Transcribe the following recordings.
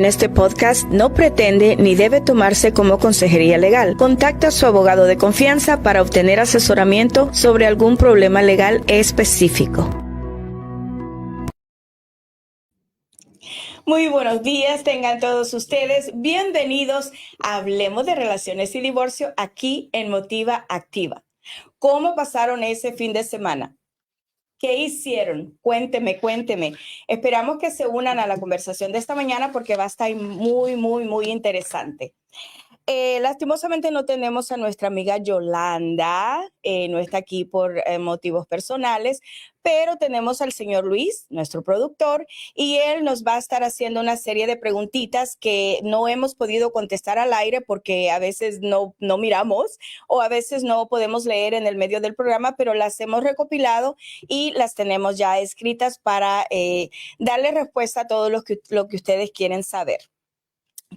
En este podcast no pretende ni debe tomarse como consejería legal. Contacta a su abogado de confianza para obtener asesoramiento sobre algún problema legal específico. Muy buenos días, tengan todos ustedes bienvenidos a Hablemos de Relaciones y Divorcio aquí en Motiva Activa. ¿Cómo pasaron ese fin de semana? ¿Qué hicieron? Cuénteme. Esperamos que se unan a la conversación de esta mañana porque va a estar muy interesante. Lastimosamente no tenemos a nuestra amiga Yolanda, no está aquí por motivos personales, pero tenemos al señor Luis, nuestro productor, y él nos va a estar haciendo una serie de preguntitas que no hemos podido contestar al aire porque a veces no miramos o a veces no podemos leer en el medio del programa, pero las hemos recopilado y las tenemos ya escritas para darle respuesta a todo lo que ustedes quieren saber.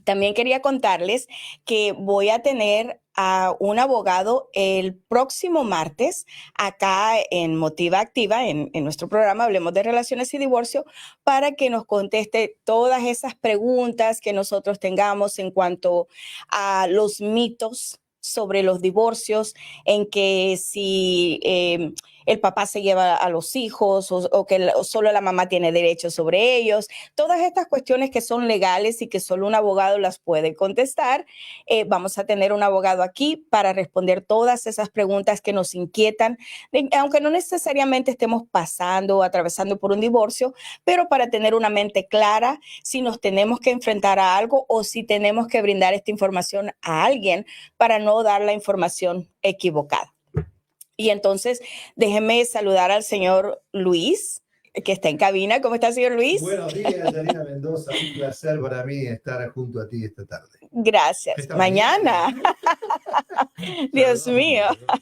También quería contarles que voy a tener a un abogado el próximo martes acá en Motiva Activa, en nuestro programa Hablemos de Relaciones y Divorcio, para que nos conteste todas esas preguntas que nosotros tengamos en cuanto a los mitos sobre los divorcios, en que si el papá se lleva a los hijos o que solo la mamá tiene derechos sobre ellos. Todas estas cuestiones que son legales y que solo un abogado las puede contestar. Vamos a tener un abogado aquí para responder todas esas preguntas que nos inquietan, aunque no necesariamente estemos pasando o atravesando por un divorcio, pero para tener una mente clara si nos tenemos que enfrentar a algo o si tenemos que brindar esta información a alguien para no dar la información equivocada. Y entonces, déjenme saludar al señor Luis, que está en cabina. ¿Cómo está, señor Luis? Buenos días, Yanina Mendoza. Un placer para mí estar junto a ti esta tarde. Gracias. Esta mañana. Dios Perdón, mío. perdón.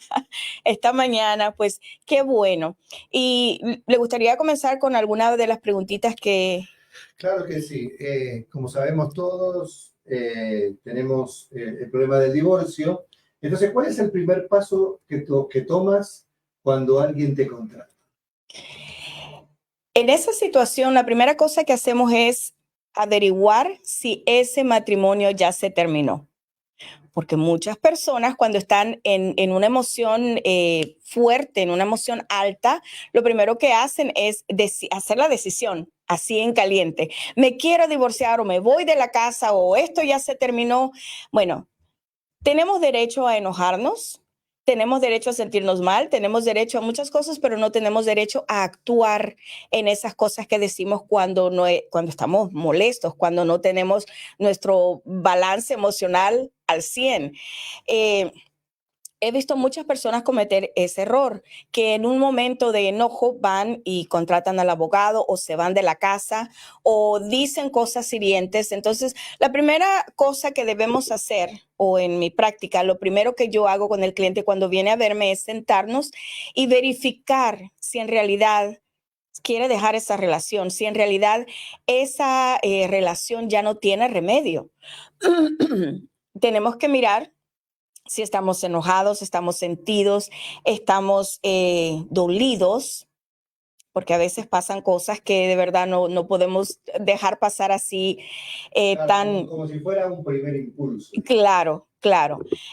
Esta mañana, pues, qué bueno. Y le gustaría comenzar con alguna de las preguntitas que... Claro que sí. Como sabemos todos, tenemos el problema del divorcio. Entonces, ¿cuál es el primer paso que tomas cuando alguien te contrata? En esa situación, la primera cosa que hacemos es averiguar si ese matrimonio ya se terminó. Porque muchas personas cuando están en una emoción fuerte, en una emoción alta, lo primero que hacen es hacer la decisión así en caliente. Me quiero divorciar o me voy de la casa o esto ya se terminó. Bueno, tenemos derecho a enojarnos, tenemos derecho a sentirnos mal, tenemos derecho a muchas cosas, pero no tenemos derecho a actuar en esas cosas que decimos cuando cuando estamos molestos, cuando no tenemos nuestro balance emocional al 100. He visto muchas personas cometer ese error, que en un momento de enojo van y contratan al abogado o se van de la casa o dicen cosas hirientes. Entonces, la primera cosa que debemos hacer, o en mi práctica, lo primero que yo hago con el cliente cuando viene a verme es sentarnos y verificar si en realidad quiere dejar esa relación, si en realidad esa relación ya no tiene remedio. Tenemos que mirar si estamos enojados, estamos sentidos, estamos dolidos, porque a veces pasan cosas que de verdad no podemos dejar pasar así Claro, como si fuera un primer impulso. Claro.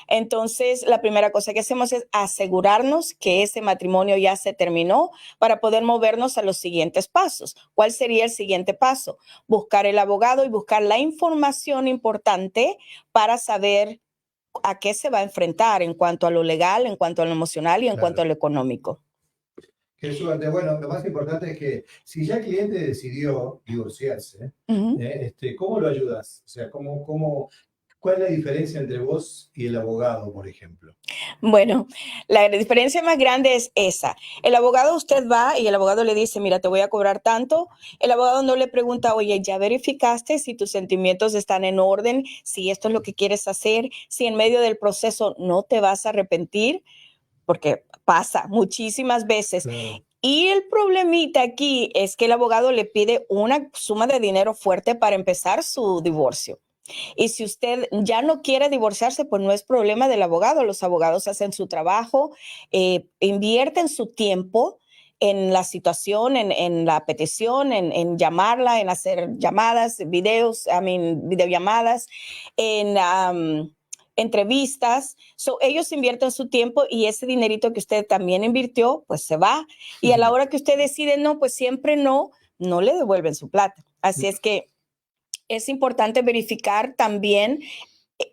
Entonces, la primera cosa que hacemos es asegurarnos que ese matrimonio ya se terminó para poder movernos a los siguientes pasos. ¿Cuál sería el siguiente paso? Buscar el abogado y buscar la información importante para saber a qué se va a enfrentar en cuanto a lo legal, en cuanto a lo emocional y en cuanto a lo económico. Qué suerte. Bueno, lo más importante es que si ya el cliente decidió divorciarse, ¿cómo lo ayudas? O sea, ¿cuál es la diferencia entre vos y el abogado, por ejemplo? Bueno, la diferencia más grande es esa. El abogado, usted va y el abogado le dice, mira, te voy a cobrar tanto. El abogado no le pregunta, oye, ¿ya verificaste si tus sentimientos están en orden? Si esto es lo que quieres hacer, si en medio del proceso no te vas a arrepentir, porque pasa muchísimas veces. Claro. Y el problemita aquí es que el abogado le pide una suma de dinero fuerte para empezar su divorcio. Y si usted ya no quiere divorciarse, pues no es problema del abogado. Los abogados hacen su trabajo, invierten su tiempo en la situación, en la petición, en llamarla, en hacer llamadas, videos, videollamadas, en entrevistas. Ellos invierten su tiempo y ese dinerito que usted también invirtió, pues se va. Y a la hora que usted decide no, pues siempre no le devuelven su plata. Así es que es importante verificar también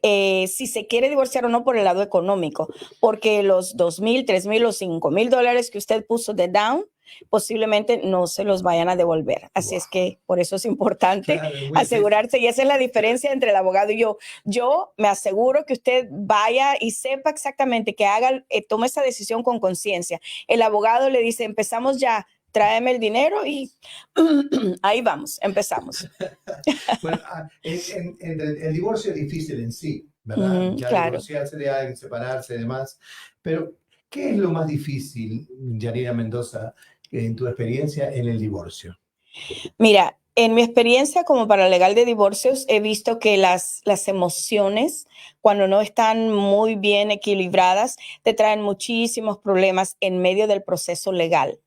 si se quiere divorciar o no por el lado económico, porque los $2,000, $3,000 o $5,000 que usted puso de down, posiblemente no se los vayan a devolver. Así es que por eso es importante asegurarse, y esa es la diferencia entre el abogado y yo. Yo me aseguro que usted vaya y sepa exactamente que tome esa decisión con conciencia. El abogado le dice, empezamos ya, tráeme el dinero y ahí vamos, empezamos. Bueno, el divorcio es difícil en sí, ¿verdad? Ya claro. Divorciarse de alguien, separarse y demás. Pero, ¿qué es lo más difícil, Yanira Mendoza, en tu experiencia en el divorcio? Mira, en mi experiencia como paralegal de divorcios, he visto que las emociones, cuando no están muy bien equilibradas, te traen muchísimos problemas en medio del proceso legal.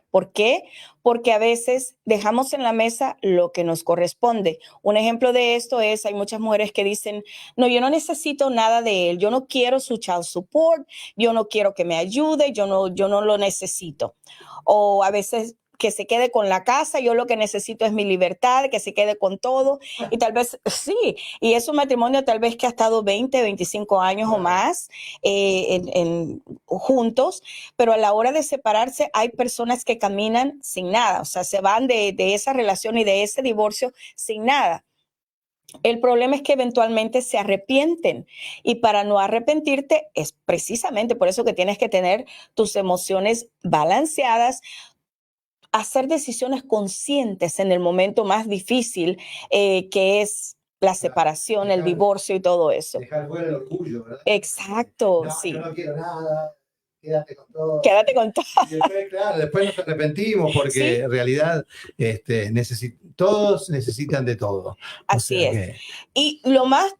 ¿Por qué? Porque a veces dejamos en la mesa lo que nos corresponde. Un ejemplo de esto es, hay muchas mujeres que dicen, no, yo no necesito nada de él, yo no quiero su child support, yo no quiero que me ayude, yo no lo necesito. O a veces que se quede con la casa, yo lo que necesito es mi libertad, que se quede con todo. Y tal vez, sí, y es un matrimonio tal vez que ha estado 20, 25 años o más juntos, pero a la hora de separarse hay personas que caminan sin nada, o sea, se van de esa relación y de ese divorcio sin nada. El problema es que eventualmente se arrepienten, y para no arrepentirte es precisamente por eso que tienes que tener tus emociones balanceadas, hacer decisiones conscientes en el momento más difícil, que es la separación, el divorcio y todo eso. Dejar fuera el orgullo, ¿verdad? Todos, no, sí. Yo no quiero nada, quédate con todo. Quédate con todo. Y después, claro, después nos arrepentimos porque Sí. en realidad todos necesitan de todo. Así es. Y lo más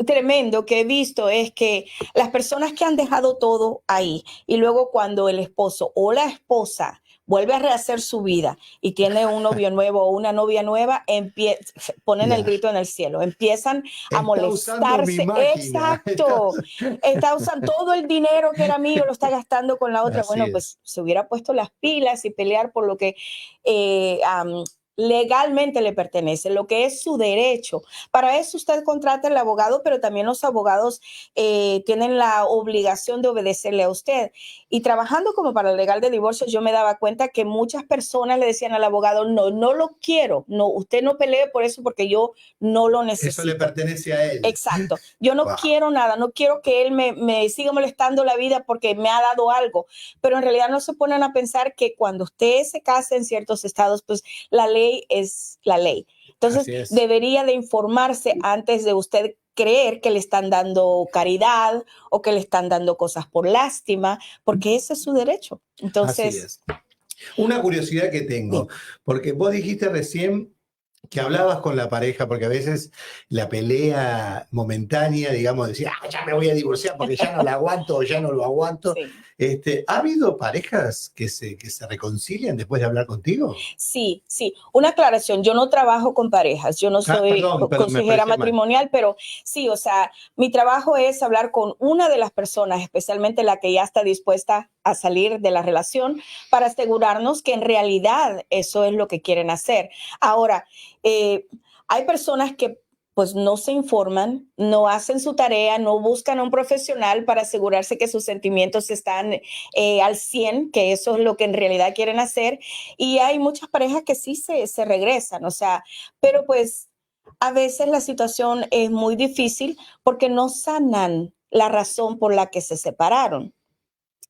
tremendo que he visto es que las personas que han dejado todo ahí y luego cuando el esposo o la esposa vuelve a rehacer su vida y tiene un novio nuevo o una novia nueva, ponen el grito en el cielo, empiezan a molestarse. Exacto. Está usando todo el dinero que era mío, lo está gastando con la otra. Bueno, pues se hubiera puesto las pilas y pelear por lo que legalmente le pertenece, lo que es su derecho. Para eso usted contrata al abogado, pero también los abogados tienen la obligación de obedecerle a usted. Y trabajando como paralegal de divorcios, yo me daba cuenta que muchas personas le decían al abogado, no lo quiero, no, usted no pelee por eso porque yo no lo necesito. Eso le pertenece a él. Exacto. Yo no quiero nada, no quiero que él me siga molestando la vida porque me ha dado algo, pero en realidad no se ponen a pensar que cuando usted se casa en ciertos estados, pues la ley es la ley. Entonces, debería de informarse antes de usted creer que le están dando caridad o que le están dando cosas por lástima, porque ese es su derecho. Entonces, así es. Una curiosidad que tengo, porque vos dijiste recién que hablabas con la pareja, porque a veces la pelea momentánea, digamos, decía, ya me voy a divorciar porque ya no la aguanto o ya no lo aguanto. Sí. ¿Ha habido parejas que se reconcilian después de hablar contigo? Sí. Una aclaración, yo no trabajo con parejas, yo no soy consejera matrimonial, pero sí, o sea, mi trabajo es hablar con una de las personas, especialmente la que ya está dispuesta a salir de la relación, para asegurarnos que en realidad eso es lo que quieren hacer. Ahora, hay personas que pues no se informan, no hacen su tarea, no buscan a un profesional para asegurarse que sus sentimientos están al 100, que eso es lo que en realidad quieren hacer. Y hay muchas parejas que sí se regresan, o sea, pero pues a veces la situación es muy difícil porque no sanan la razón por la que se separaron.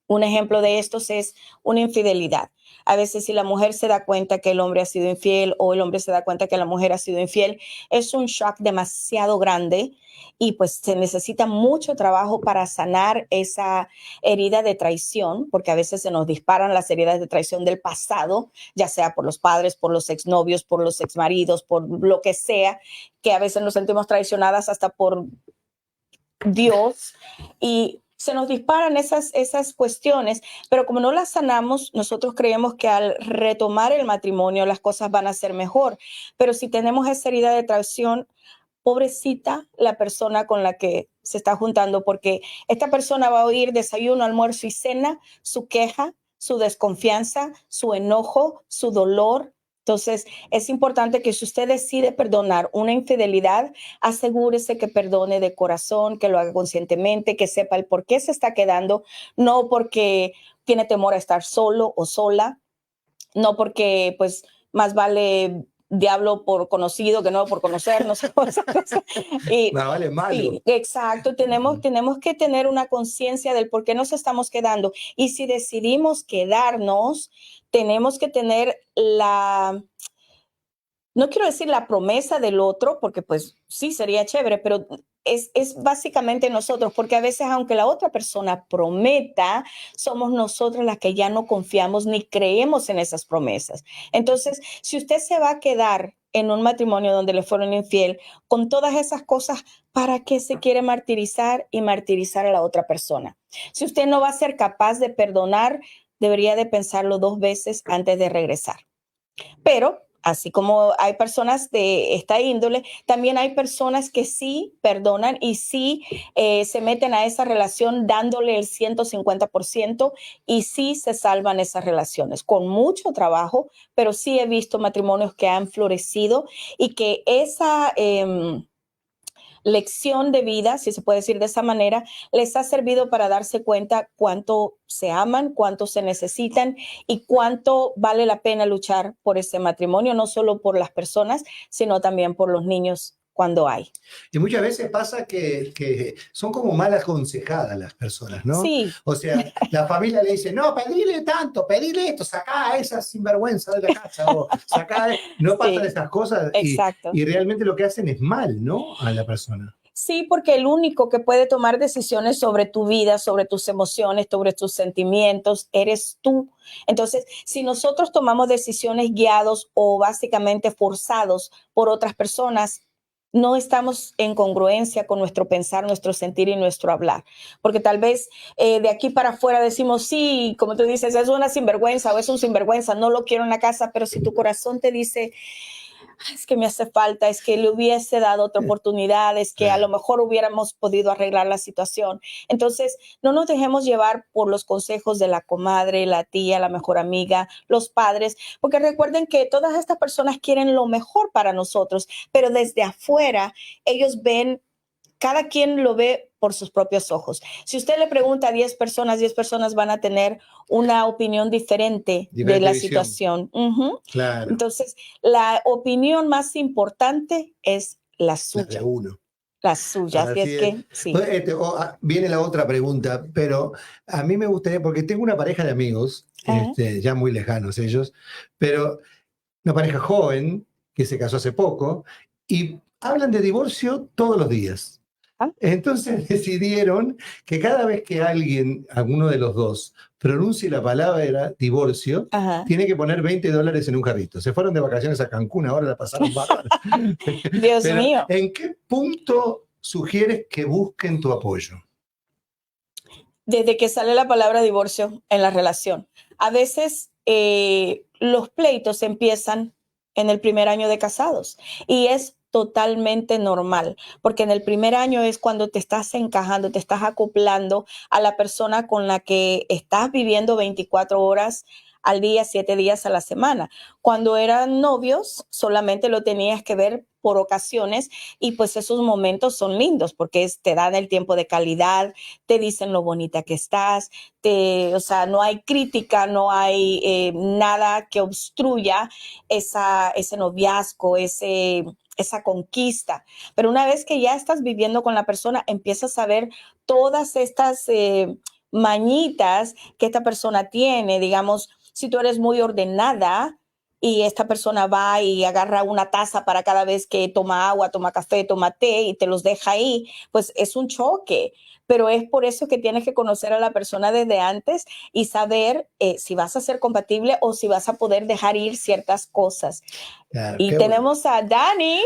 Un ejemplo de estos es una infidelidad. A veces si la mujer se da cuenta que el hombre ha sido infiel o el hombre se da cuenta que la mujer ha sido infiel, es un shock demasiado grande y pues se necesita mucho trabajo para sanar esa herida de traición, porque a veces se nos disparan las heridas de traición del pasado, ya sea por los padres, por los exnovios, por los exmaridos, por lo que sea, que a veces nos sentimos traicionadas hasta por Dios. Y se nos disparan esas cuestiones, pero como no las sanamos, nosotros creemos que al retomar el matrimonio las cosas van a ser mejor. Pero si tenemos esa herida de traición, pobrecita la persona con la que se está juntando, porque esta persona va a oír desayuno, almuerzo y cena, su queja, su desconfianza, su enojo, su dolor. Entonces, es importante que si usted decide perdonar una infidelidad, asegúrese que perdone de corazón, que lo haga conscientemente, que sepa el por qué se está quedando, no porque tiene temor a estar solo o sola, no porque pues más vale diablo por conocido que no por conocernos. Y Más vale malo. sí, exacto, tenemos que tener una conciencia del por qué nos estamos quedando. Y si decidimos quedarnos, tenemos que tener no quiero decir la promesa del otro, porque pues sí, sería chévere, pero es básicamente nosotros, porque a veces aunque la otra persona prometa, somos nosotros las que ya no confiamos ni creemos en esas promesas. Entonces, si usted se va a quedar en un matrimonio donde le fueron infiel, con todas esas cosas, ¿para qué se quiere martirizar y martirizar a la otra persona? Si usted no va a ser capaz de perdonar, debería de pensarlo 2 veces antes de regresar. Pero así como hay personas de esta índole, también hay personas que sí perdonan y sí se meten a esa relación dándole el 150% y sí se salvan esas relaciones con mucho trabajo, pero sí he visto matrimonios que han florecido y que esa lección de vida, si se puede decir de esa manera, les ha servido para darse cuenta cuánto se aman, cuánto se necesitan y cuánto vale la pena luchar por ese matrimonio, no solo por las personas, sino también por los niños cuando hay. Y muchas veces pasa que son como mal aconsejadas las personas, ¿no? Sí, O sea, la familia le dice, no, pedile tanto, pedile esto, sacá a esa sinvergüenza de la casa, o sacá, no pasan sí, esas cosas exacto. y realmente lo que hacen es mal, ¿no? A la persona. Sí, porque el único que puede tomar decisiones sobre tu vida, sobre tus emociones, sobre tus sentimientos, eres tú. Entonces, si nosotros tomamos decisiones guiados o básicamente forzados por otras personas, no estamos en congruencia con nuestro pensar, nuestro sentir y nuestro hablar. Porque tal vez de aquí para afuera decimos, sí, como tú dices, es una sinvergüenza o es un sinvergüenza, no lo quiero en la casa, pero si tu corazón te dice, es que me hace falta, es que le hubiese dado otra oportunidad, es que a lo mejor hubiéramos podido arreglar la situación. Entonces, no nos dejemos llevar por los consejos de la comadre, la tía, la mejor amiga, los padres, porque recuerden que todas estas personas quieren lo mejor para nosotros, pero desde afuera ellos ven, cada quien lo ve por sus propios ojos. Si usted le pregunta a 10 personas, 10 personas van a tener una opinión diferente de Diferente la visión. situación. Uh-huh. Claro. Entonces, la opinión más importante es la La suya. de uno. La suya. Así Así es es. que, sí. Pues, viene la otra pregunta, pero a mí me gustaría, porque tengo una pareja de amigos, ya muy lejanos ellos, pero una pareja joven que se casó hace poco y hablan de divorcio todos los días. Ah. Entonces decidieron que cada vez que alguno de los dos, pronuncie la palabra divorcio, Ajá. tiene que poner $20 en un carrito. Se fueron de vacaciones a Cancún, ahora la pasaron bárbaro. Dios Pero, mío. ¿en qué punto sugieres que busquen tu apoyo? Desde que sale la palabra divorcio en la relación. A veces los pleitos empiezan en el primer año de casados y es totalmente normal, porque en el primer año es cuando te estás encajando, te estás acoplando a la persona con la que estás viviendo 24 horas al día, 7 días a la semana. Cuando eran novios, solamente lo tenías que ver por ocasiones y pues esos momentos son lindos porque te dan el tiempo de calidad, te dicen lo bonita que estás, o sea, no hay crítica, no hay nada que obstruya ese noviazgo, esa conquista. Pero una vez que ya estás viviendo con la persona, empiezas a ver todas estas mañitas que esta persona tiene. Digamos, si tú eres muy ordenada y esta persona va y agarra una taza para cada vez que toma agua, toma café, toma té y te los deja ahí, pues es un choque. Pero es por eso que tienes que conocer a la persona desde antes y saber si vas a ser compatible o si vas a poder dejar ir ciertas cosas. Claro, Y tenemos a Dani.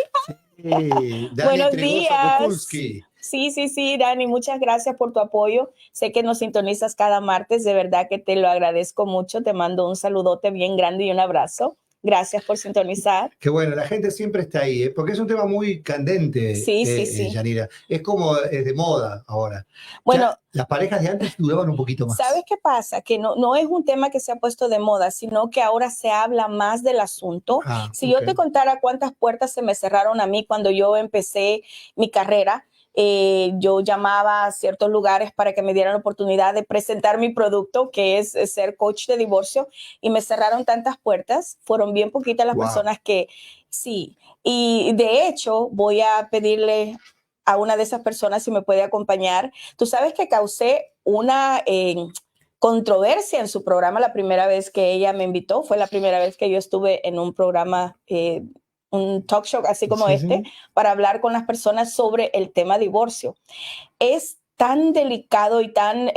Sí, Dani Buenos Trigoso días. Kukulski. Sí, Dani, muchas gracias por tu apoyo. Sé que nos sintonizas cada martes, de verdad que te lo agradezco mucho. Te mando un saludote bien grande y un abrazo. Gracias por sintonizar. Que bueno, la gente siempre está ahí, porque es un tema muy candente, Sí. Yanira. Es como de moda ahora. Bueno, Ya las parejas de antes duraban un poquito ¿sabes más. qué pasa? Que no es un tema que se ha puesto de moda, sino que ahora se habla más del asunto. Ah, Si ok. yo te contara cuántas puertas se me cerraron a mí cuando yo empecé mi carrera, yo llamaba a ciertos lugares para que me dieran la oportunidad de presentar mi producto, que es ser coach de divorcio, y me cerraron tantas puertas. Fueron bien poquitas las Wow. personas que sí. Y de hecho, voy a pedirle a una de esas personas si me puede acompañar. Tú sabes que causé una controversia en su programa la primera vez que ella me invitó. Fue la primera vez que yo estuve en un programa, un talk show así como Sí, este, sí. para hablar con las personas sobre el tema divorcio. Es tan delicado y tan,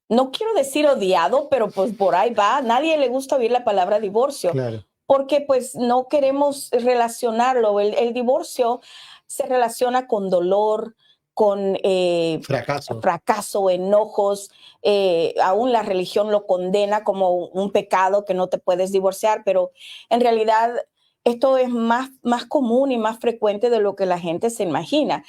no quiero decir odiado, pero pues por ahí va. Nadie le gusta oír la palabra divorcio, Claro. porque pues no queremos relacionarlo. El divorcio se relaciona con dolor, con Fracaso. fracaso, enojos. Aún la religión lo condena como un pecado que no te puedes divorciar, pero en realidad esto es más común y más frecuente de lo que la gente se imagina.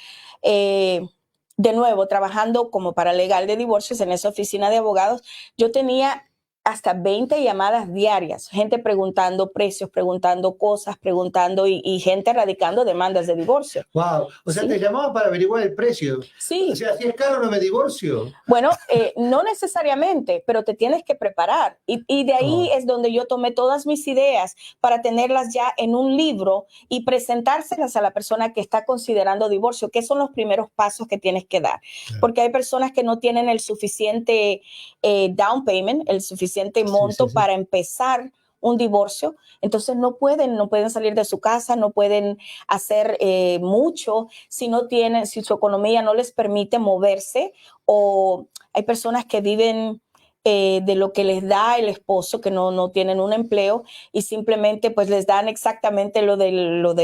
De nuevo, trabajando como paralegal de divorcios en esa oficina de abogados, yo tenía hasta 20 llamadas diarias, gente preguntando precios, preguntando cosas, preguntando y gente radicando demandas de divorcio. Wow. O sea, te Sí, llamaba para averiguar el precio. O sí. sea, si es caro no me divorcio. Bueno, no necesariamente, pero te tienes que preparar. Y de ahí Oh, es donde yo tomé todas mis ideas para tenerlas ya en un libro y presentárselas a la persona que está considerando divorcio, que son los primeros pasos que tienes que dar. claro. Porque hay personas que no tienen el suficiente down payment, el suficiente Sí, sí, monto sí. para empezar un divorcio, entonces no pueden salir de su casa, no pueden hacer mucho si no tienen, si su economía no les permite moverse, o hay personas que viven de lo que les da el esposo, que no tienen un empleo y simplemente pues les dan exactamente lo de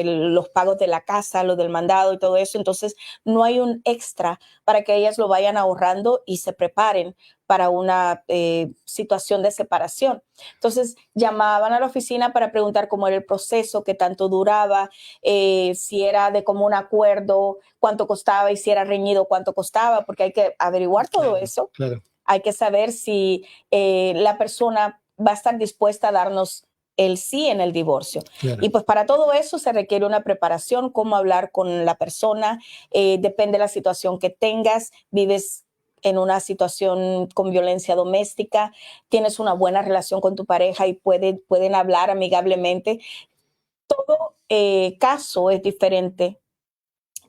los pagos de la casa, lo del mandado y todo eso. Entonces no hay un extra para que ellas lo vayan ahorrando y se preparen para una situación de separación. Entonces llamaban a la oficina para preguntar cómo era el proceso, qué tanto duraba, si era de común acuerdo, cuánto costaba, y si era reñido, cuánto costaba, porque hay que averiguar todo Claro, eso. claro, Hay que saber si la persona va a estar dispuesta a darnos el sí en el divorcio. claro. Y pues para todo eso se requiere una preparación, cómo hablar con la persona, depende de la situación que tengas, vives en una situación con violencia doméstica, tienes una buena relación con tu pareja y pueden hablar amigablemente. Todo caso es diferente,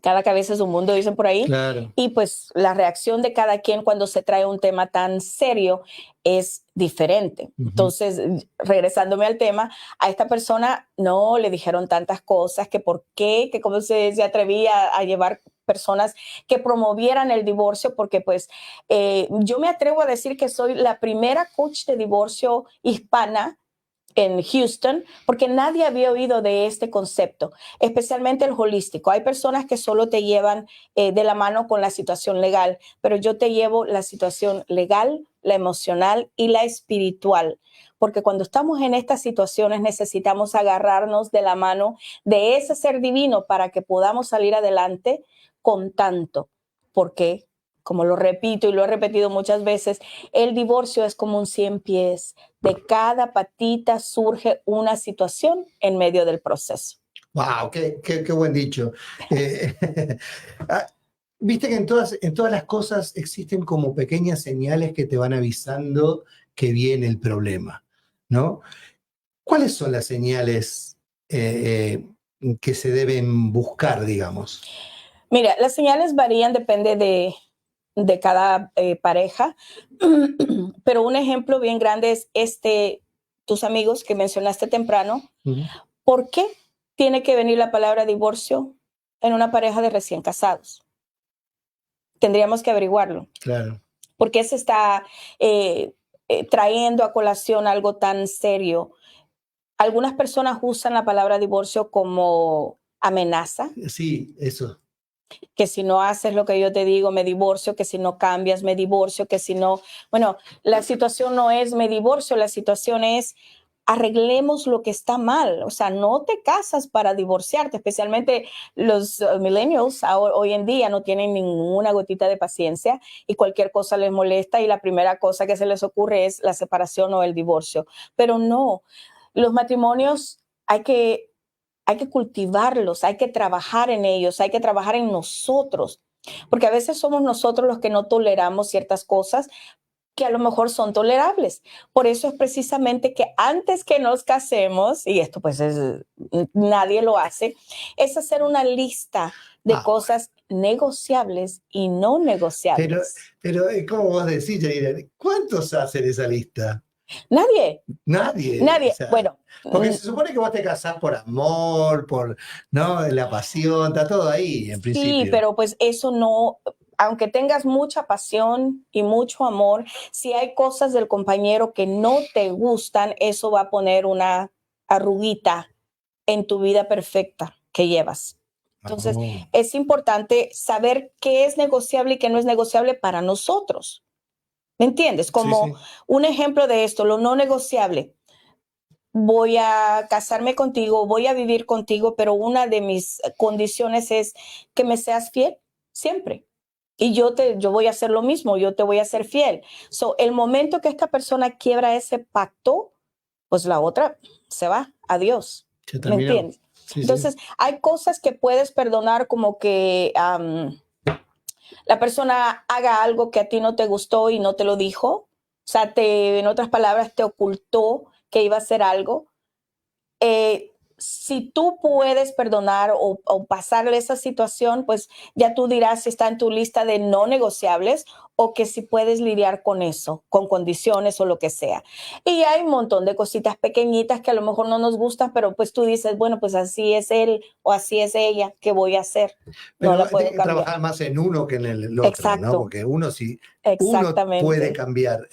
cada cabeza es un mundo, dicen por ahí, Claro. y pues la reacción de cada quien cuando se trae un tema tan serio es diferente. Ujú. Entonces, regresándome al tema, a esta persona no le dijeron tantas cosas, que por qué, que cómo se atrevía a llevar personas que promovieran el divorcio, porque pues yo me atrevo a decir que soy la primera coach de divorcio hispana en Houston, porque nadie había oído de este concepto, especialmente el holístico. Hay personas que solo te llevan de la mano con la situación legal, pero yo te llevo la situación legal, la emocional y la espiritual, porque cuando estamos en estas situaciones necesitamos agarrarnos de la mano de ese ser divino para que podamos salir adelante con tanto. Porque, como lo repito y lo he repetido muchas veces, el divorcio es como un 100 pies. De cada patita surge una situación en medio del proceso. Wow, qué buen dicho. Eh, ah, Viste que en todas las cosas existen como pequeñas señales que te van avisando que viene el problema, ¿no? ¿Cuáles son las señales que se deben buscar, digamos? Mira, las señales varían, depende de cada pareja, pero un ejemplo bien grande es tus amigos que mencionaste temprano. Ujú. ¿Por qué tiene que venir la palabra divorcio en una pareja de recién casados? Tendríamos que averiguarlo. Claro, ¿Por qué se está trayendo a colación algo tan serio? Algunas personas usan la palabra divorcio como amenaza, Sí, eso. que si no haces lo que yo te digo, me divorcio, que si no cambias, me divorcio, que si no, bueno, la situación no es me divorcio, la situación es arreglemos lo que está mal. O sea, no te casas para divorciarte, especialmente los millennials hoy en día no tienen ninguna gotita de paciencia y cualquier cosa les molesta y la primera cosa que se les ocurre es la separación o el divorcio. Pero no, los matrimonios hay que cultivarlos, hay que trabajar en ellos, hay que trabajar en nosotros, porque a veces somos nosotros los que no toleramos ciertas cosas que a lo mejor son tolerables. Por eso es precisamente que antes que nos casemos, y esto pues nadie lo hace, es hacer una lista de cosas negociables y no negociables. Pero ¿cómo vos decís, Yaira? ¿Cuántos hacen esa lista? Nadie, Nadie. O nadie. sea, Bueno, porque se supone que vos te casás por amor, por, ¿no? La pasión, está todo ahí, en sí, principio. pero pues eso no, aunque tengas mucha pasión y mucho amor, si hay cosas del compañero que no te gustan, eso va a poner una arruguita en tu vida perfecta que llevas. Entonces, es importante saber qué es negociable y qué no es negociable para nosotros. ¿Me entiendes? Como un ejemplo de esto, lo no negociable. Voy a casarme contigo, voy a vivir contigo, pero una de mis condiciones es que me seas fiel siempre. Y yo voy a hacer lo mismo, yo te voy a ser fiel. So, el momento que esta persona quiebra ese pacto, pues la otra se va, adiós. ¿Me entiendes? Entonces, hay cosas que puedes perdonar como que la persona haga algo que a ti no te gustó y no te lo dijo. O sea, en otras palabras, te ocultó que iba a hacer algo. Si tú puedes perdonar o pasarle esa situación, pues ya tú dirás si está en tu lista de no negociables o que si puedes lidiar con eso, con condiciones o lo que sea. Y hay un montón de cositas pequeñitas que a lo mejor no nos gustan, pero pues tú dices, bueno, pues así es él o así es ella, ¿qué voy a hacer? Pero No la hay puedo que cambiar. trabajar más en uno que en el otro, ¿no? Exacto, Porque uno si uno puede exactamente. cambiar,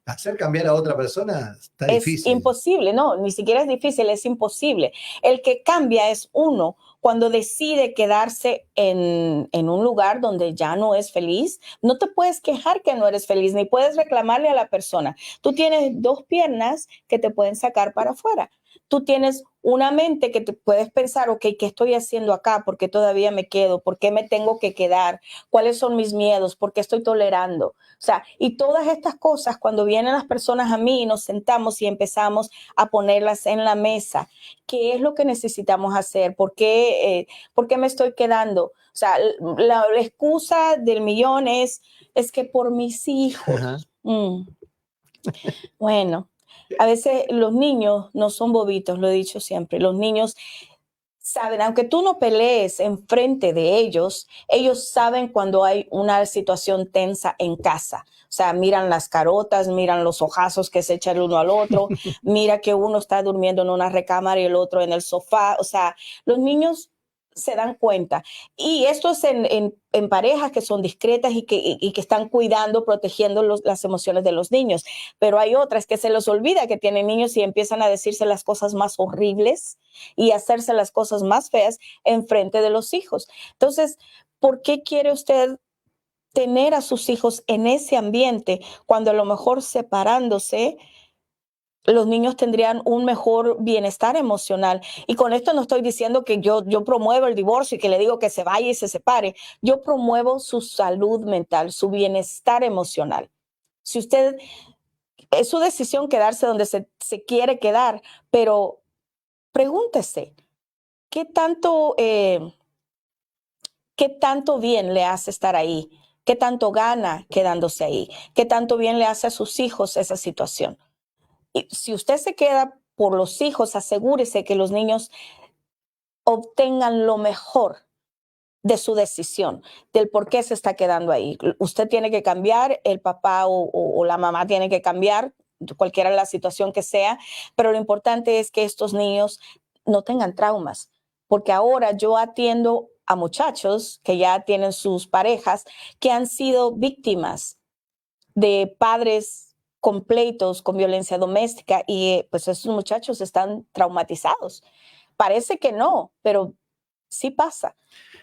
hacer cambiar a otra persona está Es difícil. imposible, no, ni siquiera es difícil, es imposible. El que cambia es uno cuando decide quedarse en un lugar donde ya no es feliz. No te puedes quejar que no eres feliz, ni puedes reclamarle a la persona. Tú tienes dos piernas que te pueden sacar para afuera. Tú tienes una mente que te puedes pensar, ok, ¿qué estoy haciendo acá? ¿Por qué todavía me quedo? ¿Por qué me tengo que quedar? ¿Cuáles son mis miedos? ¿Por qué estoy tolerando? O sea, y todas estas cosas, cuando vienen las personas a mí y nos sentamos y empezamos a ponerlas en la mesa, ¿qué es lo que necesitamos hacer? ¿Por qué me estoy quedando? O sea, la excusa del millón es que por mis hijos. Bueno, a veces los niños no son bobitos, lo he dicho siempre. Los niños saben, aunque tú no pelees enfrente de ellos, ellos saben cuando hay una situación tensa en casa. O sea, miran las carotas, miran los ojazos que se echa el uno al otro, mira que uno está durmiendo en una recámara y el otro en el sofá. O sea, los niños se dan cuenta. Y esto es en parejas que son discretas y que están cuidando, protegiendo las emociones de los niños. Pero hay otras que se les olvida que tienen niños y empiezan a decirse las cosas más horribles y hacerse las cosas más feas en frente de los hijos. Entonces, ¿por qué quiere usted tener a sus hijos en ese ambiente cuando a lo mejor separándose los niños tendrían un mejor bienestar emocional? Y con esto no estoy diciendo que yo promuevo el divorcio y que le digo que se vaya y se separe. Yo promuevo su salud mental, su bienestar emocional. Si usted, es su decisión quedarse donde se quiere quedar, pero pregúntese, ¿qué qué tanto bien le hace estar ahí? ¿Qué tanto gana quedándose ahí? ¿Qué tanto bien le hace a sus hijos esa situación? Y si usted se queda por los hijos, asegúrese que los niños obtengan lo mejor de su decisión, del por qué se está quedando ahí. Usted tiene que cambiar, el papá o la mamá tiene que cambiar, cualquiera la situación que sea, pero lo importante es que estos niños no tengan traumas, porque ahora yo atiendo a muchachos que ya tienen sus parejas que han sido víctimas de padres completos con violencia doméstica y pues esos muchachos están traumatizados. Parece que no, pero Sí pasa.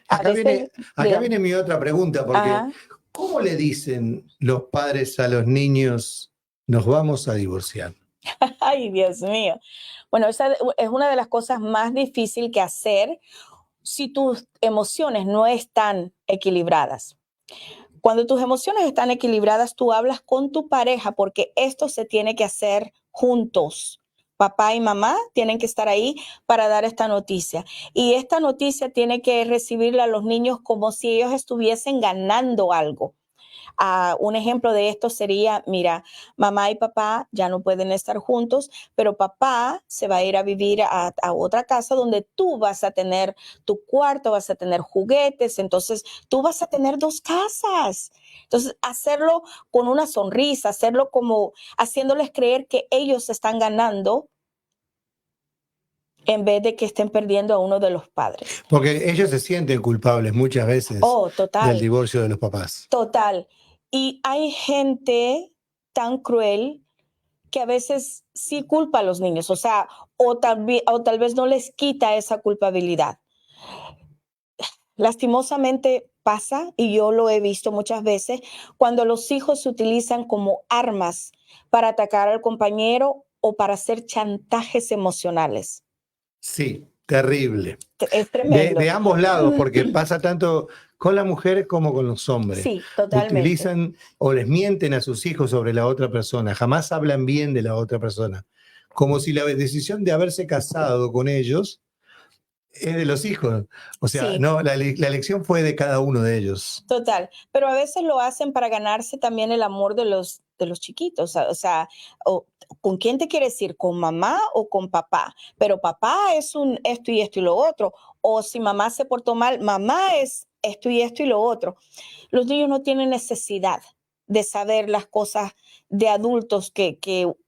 A Acá veces, digamos, viene mi otra pregunta, porque ajá. ¿cómo le dicen los padres a los niños, nos vamos a divorciar? Ay, Dios mío. Bueno, esa es una de las cosas más difíciles que hacer si tus emociones no están equilibradas. Cuando tus emociones están equilibradas, tú hablas con tu pareja porque esto se tiene que hacer juntos. Papá y mamá tienen que estar ahí para dar esta noticia. Y esta noticia tiene que recibirla a los niños como si ellos estuviesen ganando algo. Un ejemplo de esto sería, mira, mamá y papá ya no pueden estar juntos, pero papá se va a ir a vivir a otra casa donde tú vas a tener tu cuarto, vas a tener juguetes, entonces tú vas a tener dos casas. Entonces, hacerlo con una sonrisa, hacerlo como haciéndoles creer que ellos están ganando en vez de que estén perdiendo a uno de los padres. Porque ellos se sienten culpables muchas veces Oh, del total. divorcio de los papás. Total. Y hay gente tan cruel que a veces sí culpa a los niños, o sea, o tal vez no les quita esa culpabilidad. Lastimosamente pasa, y yo lo he visto muchas veces, cuando los hijos se utilizan como armas para atacar al compañero o para hacer chantajes emocionales. Sí, terrible. Es De tremendo. ambos lados, porque pasa tanto con las mujeres como con los hombres. Sí, totalmente. Utilizan o les mienten a sus hijos sobre la otra persona, jamás hablan bien de la otra persona, como si la decisión de haberse casado con ellos es de los hijos. O sea, Sí, no, la elección fue de cada uno de ellos. total, pero a veces lo hacen para ganarse también el amor de los chiquitos, o sea, ¿con quién te quieres ir? ¿Con mamá o con papá? Pero papá es un esto y lo otro, o si mamá se portó mal, mamá es esto y lo otro. Los niños no tienen necesidad de saber las cosas de adultos que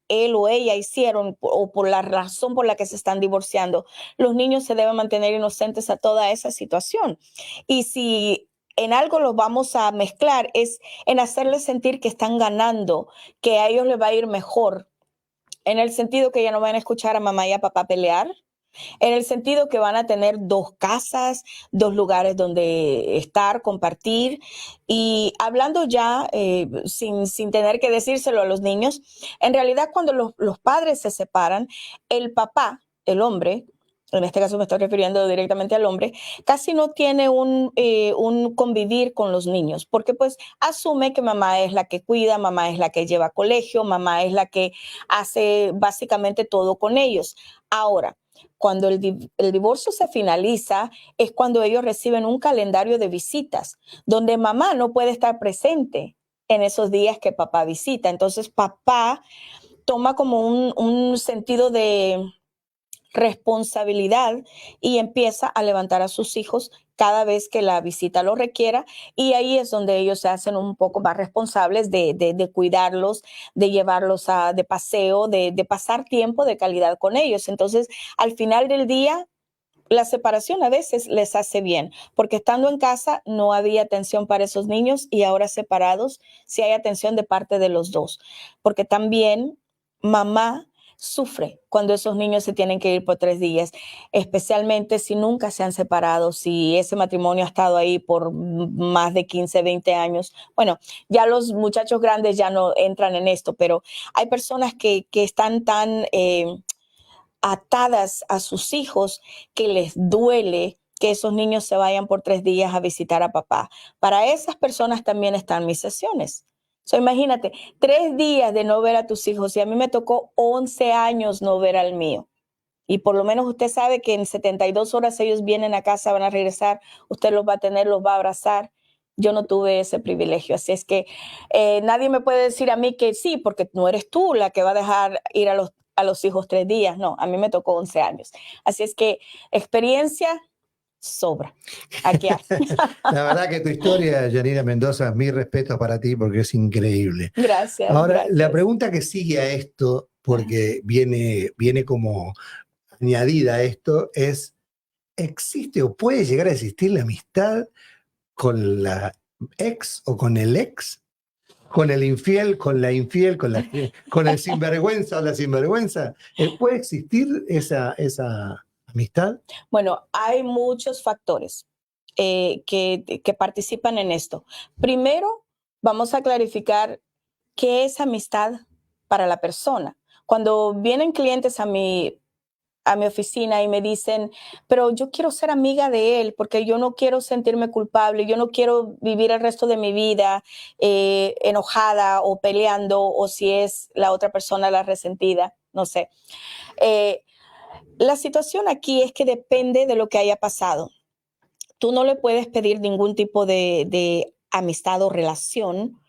él o ella hicieron o por la razón por la que se están divorciando. Los niños se deben mantener inocentes a toda esa situación. Y si en algo los vamos a mezclar es en hacerles sentir que están ganando, que a ellos les va a ir mejor, en el sentido que ya no van a escuchar a mamá y a papá pelear, en el sentido que van a tener dos casas, dos lugares donde estar, compartir. Y hablando ya, sin tener que decírselo a los niños, en realidad cuando los padres se separan, el papá, el hombre, en este caso me estoy refiriendo directamente al hombre, casi no tiene un convivir con los niños, porque pues asume que mamá es la que cuida, mamá es la que lleva a colegio, mamá es la que hace básicamente todo con ellos. Ahora, cuando el divorcio se finaliza, es cuando ellos reciben un calendario de visitas, donde mamá no puede estar presente en esos días que papá visita. Entonces, papá toma como un sentido de responsabilidad y empieza a levantar a sus hijos cada vez que la visita lo requiera, y ahí es donde ellos se hacen un poco más responsables de cuidarlos, de llevarlos de paseo, de pasar tiempo de calidad con ellos. Entonces, al final del día, la separación a veces les hace bien, porque estando en casa no había atención para esos niños y ahora separados sí hay atención de parte de los dos, porque también mamá sufre cuando esos niños se tienen que ir por 3 días, especialmente si nunca se han separado, si ese matrimonio ha estado ahí por más de 15, 20 años. Bueno, ya los muchachos grandes ya no entran en esto, pero hay personas que están tan atadas a sus hijos que les duele que esos niños se vayan por 3 días a visitar a papá. Para esas personas también están mis sesiones. So, imagínate, 3 días de no ver a tus hijos y a mí me tocó 11 años no ver al mío. Y por lo menos usted sabe que en 72 horas ellos vienen a casa, van a regresar, usted los va a tener, los va a abrazar. Yo no tuve ese privilegio, así es que nadie me puede decir a mí que sí, porque no eres tú la que va a dejar ir a los hijos 3 días. No, a mí me tocó 11 años. Así es que experiencia sobra. Aquí hay. La verdad que tu historia, Yanira Mendoza, mi respeto para ti porque es increíble. Gracias, Ahora, la gracias. pregunta que sigue a esto, porque viene como añadida a esto, es, ¿existe o puede llegar a existir la amistad con la ex o con el ex? ¿Con el infiel, con la infiel, con el sinvergüenza o la sinvergüenza? ¿Puede existir esa amistad? Bueno, hay muchos factores que participan en esto. Primero, vamos a clarificar qué es amistad para la persona. Cuando vienen clientes a mi oficina y me dicen, pero yo quiero ser amiga de él porque yo no quiero sentirme culpable, yo no quiero vivir el resto de mi vida enojada o peleando, o si es la otra persona la resentida, no sé. Eh, la situación aquí es que depende de lo que haya pasado. Tú no le puedes pedir ningún tipo de amistad o relación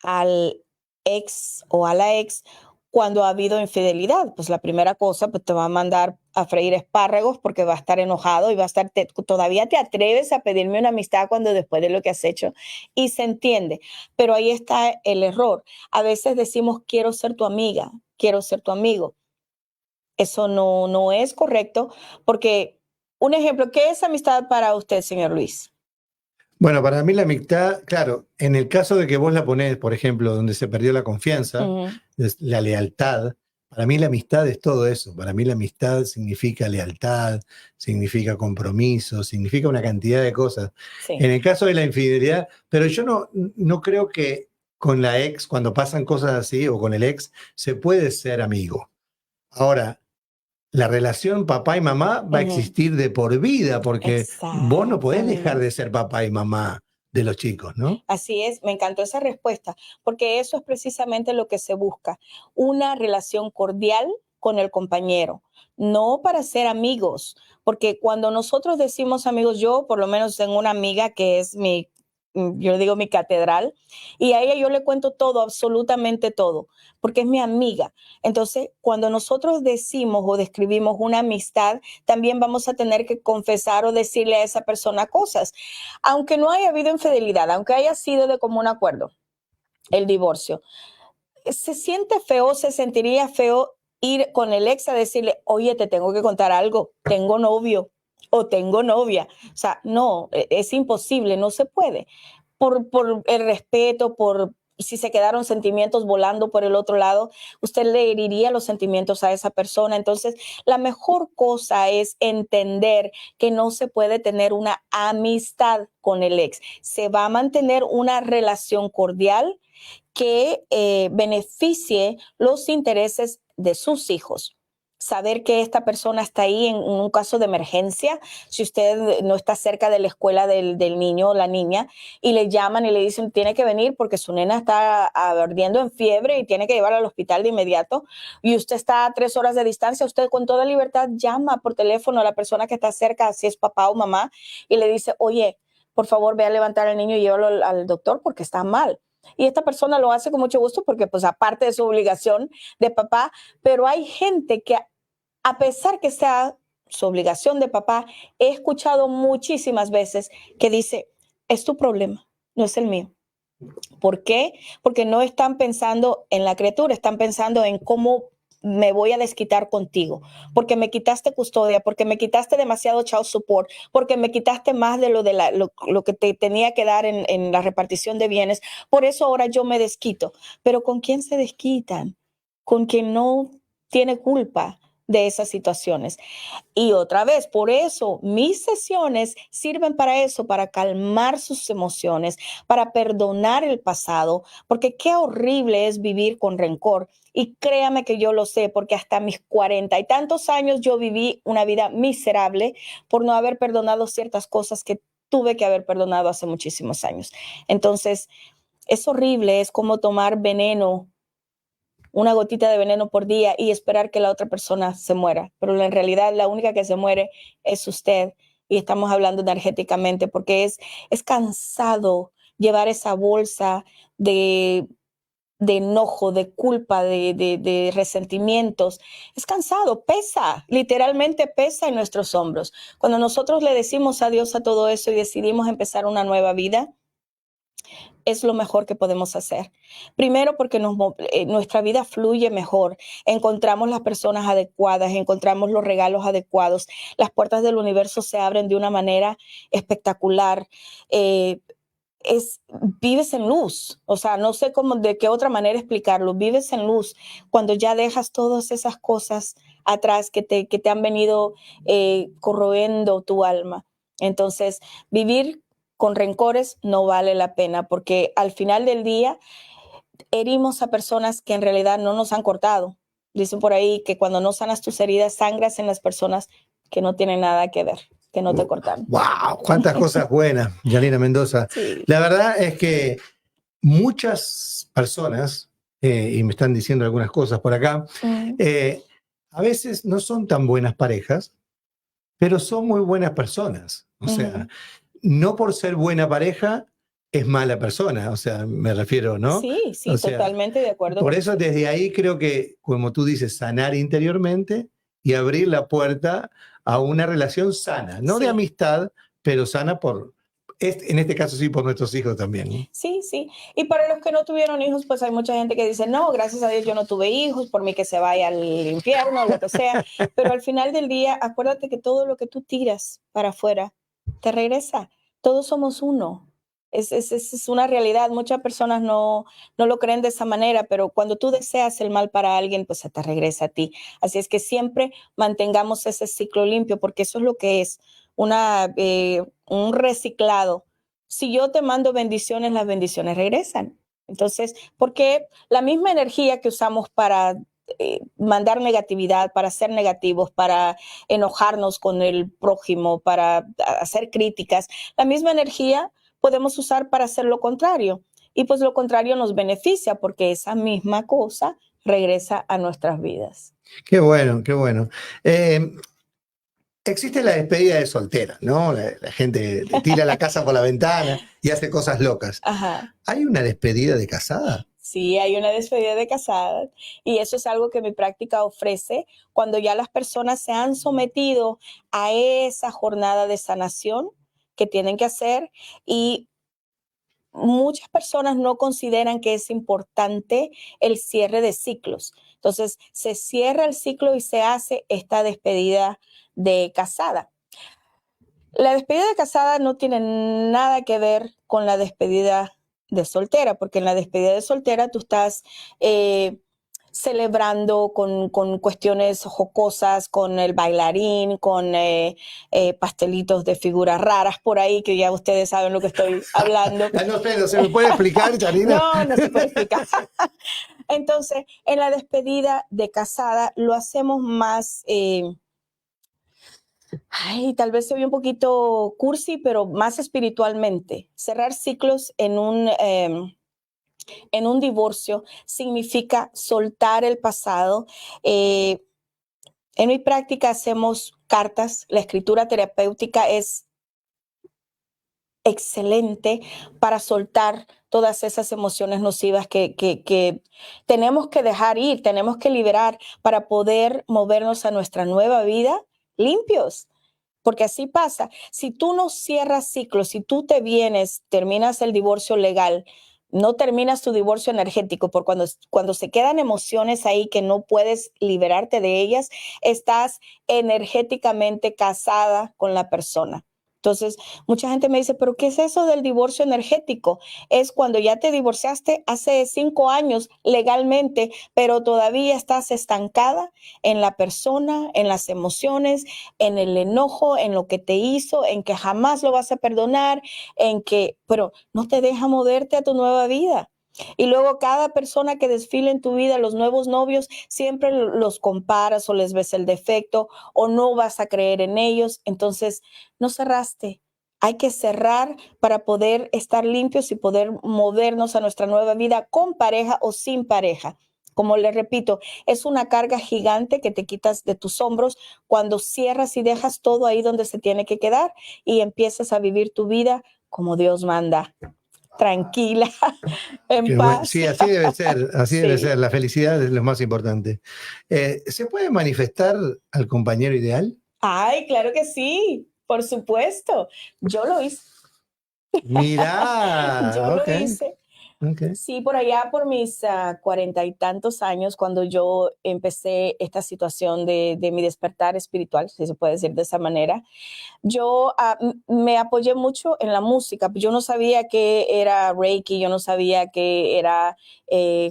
al ex o a la ex cuando ha habido infidelidad. Pues la primera cosa, pues te va a mandar a freír espárragos porque va a estar enojado y va a estar, todavía te atreves a pedirme una amistad cuando después de lo que has hecho. Y se entiende, pero ahí está el error. A veces decimos, quiero ser tu amiga, quiero ser tu amigo. Eso no es correcto porque, un ejemplo, ¿qué es amistad para usted, señor Luis? Bueno, para mí la amistad, claro, en el caso de que vos la ponés, por ejemplo, donde se perdió la confianza, Ujú. es la lealtad. Para mí la amistad es todo eso. Para mí la amistad significa lealtad, significa compromiso, significa una cantidad de cosas. Sí. En el caso de la infidelidad, pero yo no creo que con la ex, cuando pasan cosas así, o con el ex, se puede ser amigo. Ahora, la relación papá y mamá va a Ujú. existir de por vida, porque vos no podés dejar de Exactamente. ser papá y mamá de los chicos, ¿no? Así es, me encantó esa respuesta, porque eso es precisamente lo que se busca, una relación cordial con el compañero, no para ser amigos, porque cuando nosotros decimos amigos, yo por lo menos tengo una amiga que es yo le digo mi catedral, y a ella yo le cuento todo, absolutamente todo, porque es mi amiga. Entonces, cuando nosotros decimos o describimos una amistad, también vamos a tener que confesar o decirle a esa persona cosas. Aunque no haya habido infidelidad, aunque haya sido de común acuerdo el divorcio, se siente feo, se sentiría feo ir con el ex a decirle, oye, te tengo que contar algo, tengo novio o tengo novia. O sea, no, es imposible, no se puede. Por el respeto, por si se quedaron sentimientos volando por el otro lado, usted le heriría los sentimientos a esa persona. Entonces, la mejor cosa es entender que no se puede tener una amistad con el ex. Se va a mantener una relación cordial que beneficie los intereses de sus hijos. Saber que esta persona está ahí en un caso de emergencia, si usted no está cerca de la escuela del niño o la niña y le llaman y le dicen tiene que venir porque su nena está ardiendo en fiebre y tiene que llevarla al hospital de inmediato y usted está a 3 horas de distancia, usted con toda libertad llama por teléfono a la persona que está cerca, si es papá o mamá, y le dice, oye, por favor ve a levantar al niño y llévalo al doctor porque está mal. Y esta persona lo hace con mucho gusto porque pues aparte de su obligación de papá, pero hay gente que a pesar que sea su obligación de papá, he escuchado muchísimas veces que dice, es tu problema, no es el mío. ¿Por qué? Porque no están pensando en la criatura, están pensando en cómo me voy a desquitar contigo, porque me quitaste custodia, porque me quitaste demasiado child support, porque me quitaste más de lo que te tenía que dar en la repartición de bienes, por eso ahora yo me desquito. Pero ¿con quién se desquitan? Con quien no tiene culpa de esas situaciones. Y otra vez, por eso mis sesiones sirven para eso, para calmar sus emociones, para perdonar el pasado, porque qué horrible es vivir con rencor. Y créame que yo lo sé, porque hasta mis 40 y tantos años yo viví una vida miserable por no haber perdonado ciertas cosas que tuve que haber perdonado hace muchísimos años. Entonces, es horrible, es como tomar veneno, una gotita de veneno por día y esperar que la otra persona se muera. Pero en realidad la única que se muere es usted. Y estamos hablando energéticamente porque es cansado llevar esa bolsa de enojo, de culpa, de resentimientos. Es cansado, pesa, literalmente pesa en nuestros hombros. Cuando nosotros le decimos adiós a todo eso y decidimos empezar una nueva vida, es lo mejor que podemos hacer. Primero porque nuestra vida fluye mejor, encontramos las personas adecuadas, encontramos los regalos adecuados, las puertas del universo se abren de una manera espectacular. Eh, Vives en luz, o sea, no sé cómo, de qué otra manera explicarlo, vives en luz cuando ya dejas todas esas cosas atrás que te han venido corroendo tu alma. Entonces, vivir con rencores no vale la pena, porque al final del día herimos a personas que en realidad no nos han cortado. Dicen por ahí que cuando no sanas tus heridas, sangras en las personas que no tienen nada que ver, que no te cortaron. ¡Wow! ¡Cuántas cosas buenas, Yanina Mendoza! Sí. La verdad es que muchas personas, y me están diciendo algunas cosas por acá, a veces no son tan buenas parejas, pero son muy buenas personas. O sea, no por ser buena pareja es mala persona, o sea, me refiero, ¿no? Sí, sí, O sea, totalmente de acuerdo. por eso desde ahí creo que, como tú dices, sanar interiormente y abrir la puerta a una relación sana, no de Sí. amistad, pero sana en este caso sí, por nuestros hijos también, ¿no? Sí, sí. Y para los que no tuvieron hijos, pues hay mucha gente que dice, no, gracias a Dios yo no tuve hijos, por mí que se vaya al infierno, lo que sea. Pero al final del día, acuérdate que todo lo que tú tiras para afuera te regresa. Todos somos uno. Es una realidad. Muchas personas no lo creen de esa manera, pero cuando tú deseas el mal para alguien, pues se te regresa a ti. Así es que siempre mantengamos ese ciclo limpio, porque eso es lo que es un reciclado. Si yo te mando bendiciones, las bendiciones regresan. Entonces, porque la misma energía que usamos para mandar negatividad, para ser negativos, para enojarnos con el prójimo, para hacer críticas, la misma energía podemos usar para hacer lo contrario. Y pues lo contrario nos beneficia porque esa misma cosa regresa a nuestras vidas. Qué bueno, qué bueno. Existe la despedida de soltera, ¿no? La gente tira la casa por la ventana y hace cosas locas. Ajá. ¿Hay una despedida de casada? Sí, hay una despedida de casadas y eso es algo que mi práctica ofrece cuando ya las personas se han sometido a esa jornada de sanación que tienen que hacer y muchas personas no consideran que es importante el cierre de ciclos. Entonces, se cierra el ciclo y se hace esta despedida de casada. La despedida de casada no tiene nada que ver con la despedida de soltera, porque en la despedida de soltera tú estás celebrando con cuestiones jocosas, con el bailarín, con pastelitos de figuras raras por ahí, que ya ustedes saben lo que estoy hablando. No sé, ¿me puede explicar, Yanina? No se puede explicar. Entonces, en la despedida de casada lo hacemos más... tal vez se oye un poquito cursi, pero más espiritualmente. Cerrar ciclos en un divorcio significa soltar el pasado. En mi práctica hacemos cartas. La escritura terapéutica es excelente para soltar todas esas emociones nocivas que tenemos que dejar ir, tenemos que liberar para poder movernos a nuestra nueva vida limpios. Porque así pasa. Si tú no cierras ciclos, si tú te vienes, terminas el divorcio legal, no terminas tu divorcio energético, por cuando se quedan emociones ahí que no puedes liberarte de ellas, estás energéticamente casada con la persona. Entonces, mucha gente me dice, ¿pero qué es eso del divorcio energético? Es cuando ya te divorciaste hace 5 años legalmente, pero todavía estás estancada en la persona, en las emociones, en el enojo, en lo que te hizo, en que jamás lo vas a perdonar, pero no te deja moverte a tu nueva vida. Y luego cada persona que desfila en tu vida, los nuevos novios, siempre los comparas o les ves el defecto o no vas a creer en ellos. Entonces, no cerraste. Hay que cerrar para poder estar limpios y poder movernos a nuestra nueva vida con pareja o sin pareja. Como les repito, es una carga gigante que te quitas de tus hombros cuando cierras y dejas todo ahí donde se tiene que quedar y empiezas a vivir tu vida como Dios manda. Tranquila, en paz. Sí, así debe ser, así debe Sí. ser. La felicidad es lo más importante. ¿Se puede manifestar al compañero ideal? Ay, claro que sí, por supuesto. Yo lo hice. Yo Mirá, lo ok. hice. Okay. Sí, por allá por mis 40 y tantos años, cuando yo empecé esta situación de mi despertar espiritual, si se puede decir de esa manera, yo me apoyé mucho en la música. Yo no sabía que era Reiki, yo no sabía que era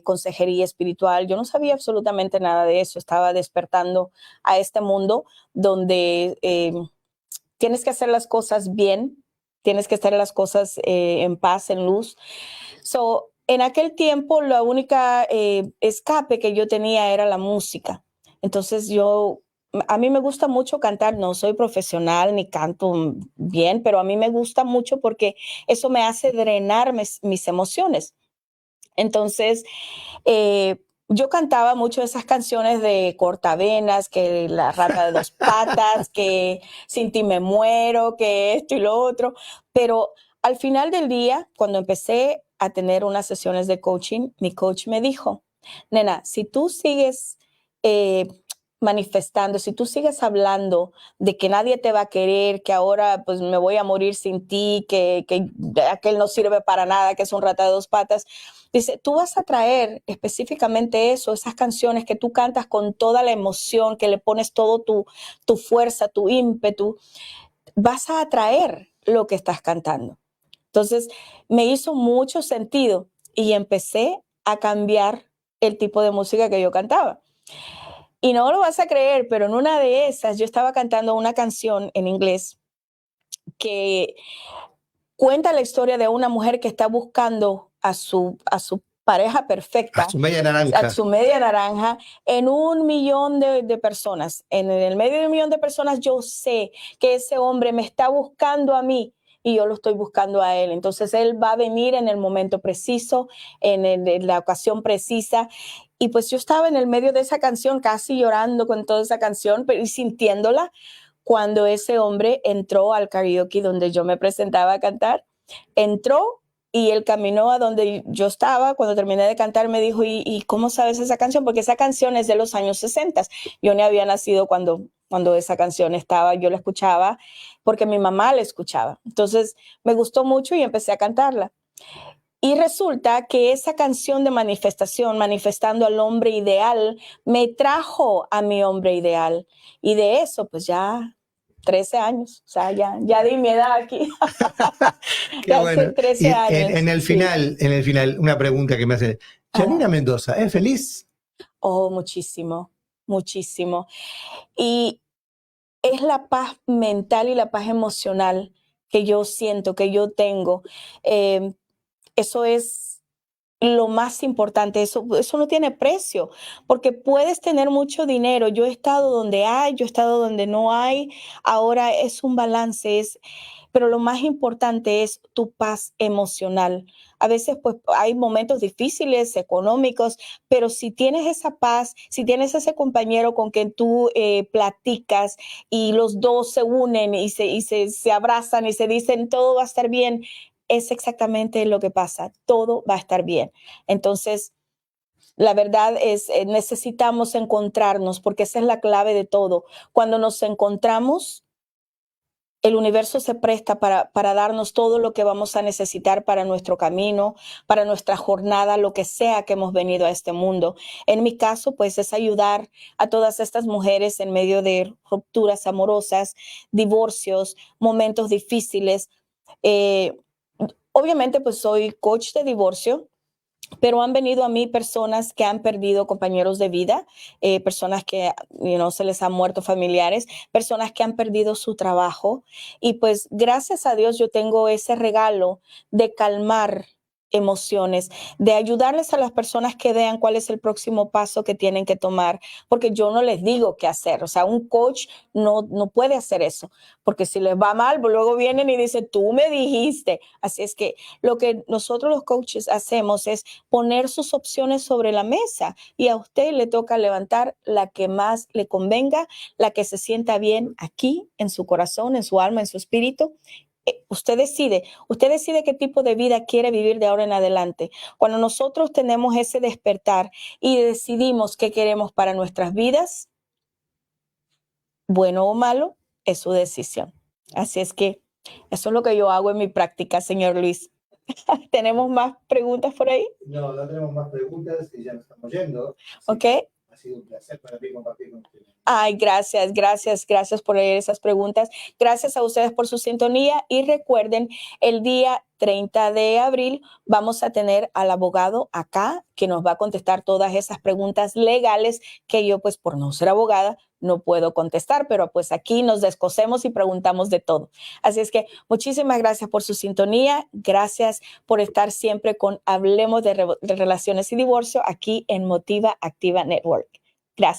consejería espiritual, yo no sabía absolutamente nada de eso. Estaba despertando a este mundo donde tienes que hacer las cosas bien, tienes que hacer las cosas en paz, en luz. So, en aquel tiempo, la única escape que yo tenía era la música. Entonces, a mí me gusta mucho cantar, no soy profesional ni canto bien, pero a mí me gusta mucho porque eso me hace drenar mis emociones. Entonces, yo cantaba mucho esas canciones de cortavenas, que la rata de dos patas, que sin ti me muero, que esto y lo otro. Pero al final del día, cuando empecé a tener unas sesiones de coaching, mi coach me dijo, nena, si tú sigues eh, manifestando, si tú sigues hablando de que nadie te va a querer, que ahora pues me voy a morir sin ti, que aquel no sirve para nada, que es un rata de dos patas, dice, tú vas a traer específicamente eso, esas canciones que tú cantas con toda la emoción, que le pones todo tu fuerza, tu ímpetu, vas a atraer lo que estás cantando. Entonces, me hizo mucho sentido y empecé a cambiar el tipo de música que yo cantaba. Y no lo vas a creer, pero en una de esas yo estaba cantando una canción en inglés que cuenta la historia de una mujer que está buscando a su pareja A perfecta, su media a naranja. su media naranja, en 1 millón de personas. En el medio de 1 millón de personas, yo sé que ese hombre me está buscando a mí y yo lo estoy buscando a él. Entonces, él va a venir en el momento preciso, en la ocasión precisa. Y pues yo estaba en el medio de esa canción, casi llorando con toda esa canción, pero y sintiéndola cuando ese hombre entró al karaoke donde yo me presentaba a cantar. Entró y él caminó a donde yo estaba. Cuando terminé de cantar me dijo, ¿y cómo sabes esa canción? Porque esa canción es de los años 60. Yo ni había nacido cuando esa canción estaba. Yo la escuchaba porque mi mamá la escuchaba. Entonces me gustó mucho y empecé a cantarla. Y resulta que esa canción de manifestación, manifestando al hombre ideal, me trajo a mi hombre ideal. Y de eso, pues ya 13 años, o sea, ya di mi edad aquí. Qué Ya hace bueno. 13 Y años, sí. en el final, una pregunta que me hace. Janina Ajá. Mendoza, ¿es feliz? Oh, muchísimo, muchísimo. Y es la paz mental y la paz emocional que yo siento, que yo tengo. Eh, Eso es lo más importante, eso no tiene precio, porque puedes tener mucho dinero. Yo he estado donde hay, yo he estado donde no hay. Ahora es un balance, pero lo más importante es tu paz emocional. A veces pues hay momentos difíciles, económicos, pero si tienes esa paz, si tienes ese compañero con quien tú platicas y los dos se unen y se abrazan y se dicen todo va a estar bien, es exactamente lo que pasa, todo va a estar bien. Entonces, la verdad es, necesitamos encontrarnos porque esa es la clave de todo. Cuando nos encontramos, el universo se presta para darnos todo lo que vamos a necesitar para nuestro camino, para nuestra jornada, lo que sea que hemos venido a este mundo. En mi caso, pues es ayudar a todas estas mujeres en medio de rupturas amorosas, divorcios, momentos difíciles. Eh, Obviamente, pues soy coach de divorcio, pero han venido a mí personas que han perdido compañeros de vida, personas que se les han muerto familiares, personas que han perdido su trabajo. Y pues gracias a Dios yo tengo ese regalo de calmar emociones, de ayudarles a las personas que vean cuál es el próximo paso que tienen que tomar, porque yo no les digo qué hacer. O sea, un coach no puede hacer eso, porque si les va mal, pues luego vienen y dicen, tú me dijiste. Así es que lo que nosotros los coaches hacemos es poner sus opciones sobre la mesa y a usted le toca levantar la que más le convenga, la que se sienta bien aquí, en su corazón, en su alma, en su espíritu. Usted decide qué tipo de vida quiere vivir de ahora en adelante. Cuando nosotros tenemos ese despertar y decidimos qué queremos para nuestras vidas, bueno o malo, es su decisión. Así es que eso es lo que yo hago en mi práctica, señor Luis. ¿Tenemos más preguntas por ahí? No, no tenemos más preguntas y ya nos estamos yendo. ¿Ok? Ha sido un placer para mí compartir con ustedes. Ay, gracias por leer esas preguntas. Gracias a ustedes por su sintonía y recuerden, el día 30 de abril vamos a tener al abogado acá que nos va a contestar todas esas preguntas legales que yo, pues por no ser abogada, no puedo contestar, pero pues aquí nos descosemos y preguntamos de todo. Así es que muchísimas gracias por su sintonía. Gracias por estar siempre con Hablemos de Relaciones y Divorcio aquí en Motiva Activa Network. Gracias.